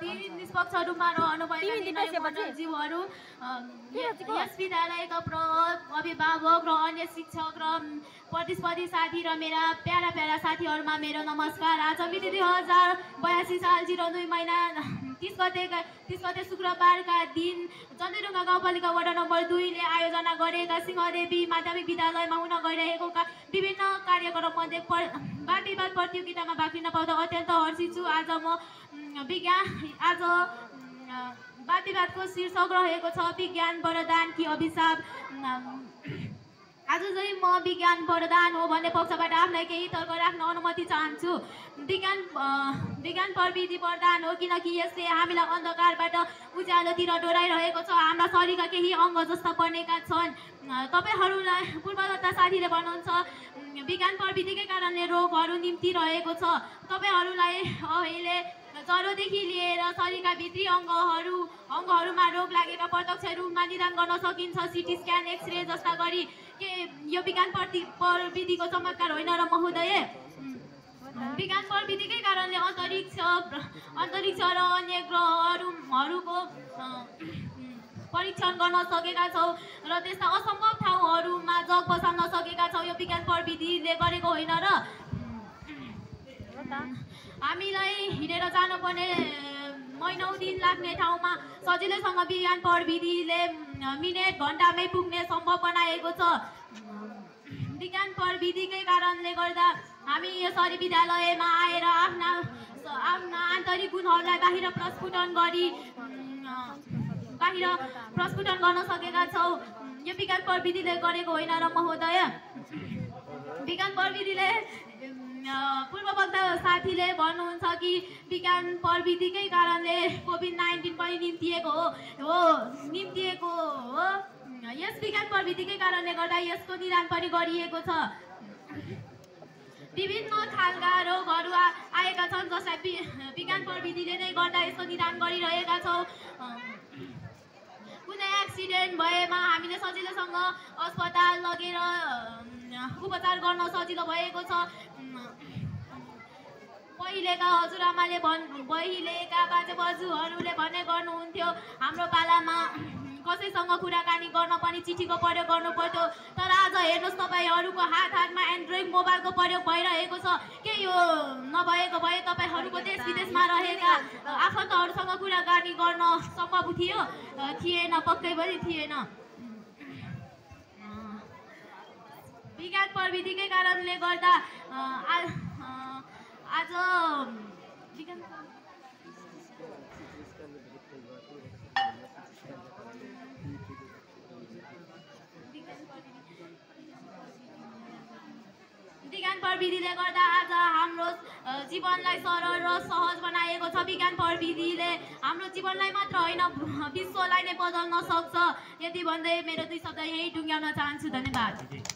प्रति निष्पक्ष रूपमा रहनुभएका निर्णय जीवहरू यस विद्यालयका अभिभावक र अन्य शिक्षक र प्रतिस्पर्धी साथी र मेरा प्यारा प्यारा साथीहरूमा मेरो नमस्कार। आज मिति 2082 साल 02 महिना 30 गते शुक्रबारका दिन चन्द्रढुङ्गा गाउँपालिका वडा नम्बर 2 ले आयोजना गरेका सिंहदेवी माध्यमिक विद्यालयमा हुन गइरहेको विभिन्न कार्यक्रममध्ये वाद विवाद प्रतियोगितामा भाग लिन पाउँदा अत्यन्त हर्षित छु। आज वाद विवादको शीर्षक रहेको छ विज्ञान वरदान कि अभिशाप। आज चाहिँ म विज्ञान वरदान हो भन्ने पक्षबाट आफ्नै केही तर्क राख्न अनुमति चाहन्छु। विज्ञान प्रविधि वरदान हो किनकि यसले हामीलाई अन्धकारबाट उज्यालोतिर डोराइरहेको छ। हाम्रा शरीरका केही अङ्ग जस्ता बनेका छन्। तपाईहरूलाई पूर्वदत्ता साथीले भन्नुहुन्छ विज्ञान प्रविधिकै कारणले रोगहरू निम्तिरहेको छ। तपाईहरूलाई अहिले ज्वरोदेखि लिएर शरीरका भित्री अङ्गहरूमा रोग लागेका प्रत्यक्ष रूपमा निदान गर्न सकिन्छ। सिटी स्क्यान, एक्सरे जस्ता गरी के यो विज्ञान प्रविधिको चमत्कार होइन र महोदय? विज्ञान प्रविधिकै कारणले अन्तरिक्ष र अन्य ग्रहहरूको परीक्षण गर्न सकेका छौँ र त्यस्ता असम्भव ठाउँहरूमा जग बसाल्न सकेका छौँ। यो विज्ञान प्रविधिले गरेको होइन र? हामीलाई हिँडेर जानुपर्ने महिनौँ दिन लाग्ने ठाउँमा सजिलैसँग विज्ञान प्रविधिले मिनेट घन्टामै पुग्ने सम्भव बनाएको छ। विज्ञान प्रविधिकै कारणले गर्दा हामी यसरी विद्यालयमा आएर आफ्ना आन्तरिक गुणहरूलाई बाहिर प्रस्फुटन गर्न सकेका छौँ। यो विज्ञान प्रविधिले गरेको होइन र महोदय? विज्ञान प्रविधिले पूर्ववक्ता साथीले भन्नुहुन्छ कि विज्ञान प्रविधिकै कारणले कोभिड-19 पनि निम्तिएको हो। यस विज्ञान प्रविधिकै कारणले गर्दा यसको निदान पनि गरिएको छ। विभिन्न खालका रोगहरू आएका छन् जसलाई विज्ञान प्रविधिले नै गर्दा यसको निदान गरिरहेका छौँ। कुनै एक्सिडेन्ट भएमा हामीले सजिलोसँग अस्पताल लगेर उपचार गर्न सजिलो भएको छ। पहिलेका हजुरआमाले पहिलेका बाजेबोजूहरूले भन्ने गर्नुहुन्थ्यो हाम्रो पालामा कसैसँग कुराकानी गर्न पनि चिठीको प्रयोग गर्नुपर्थ्यो। तर आज हेर्नुहोस् तपाईँहरूको हातमा एन्ड्रोइड मोबाइलको प्रयोग भइरहेको छ। के यो नभएको भए तपाईँहरूको देश विदेशमा रहेका आफन्तहरूसँग कुराकानी गर्न सम्भव थिएन, पक्कै पनि थिएन। विज्ञान प्रविधिकै कारणले गर्दा आज विज्ञान प्रविधिले गर्दा आज हाम्रो जीवनलाई सरल र सहज बनाएको छ। विज्ञान प्रविधिले हाम्रो जीवनलाई मात्र होइन विश्वलाई नै बदल्न सक्छ। यति भन्दै मेरो 2 शब्द यहीँ टुङ्ग्याउन चाहन्छु। धन्यवाद।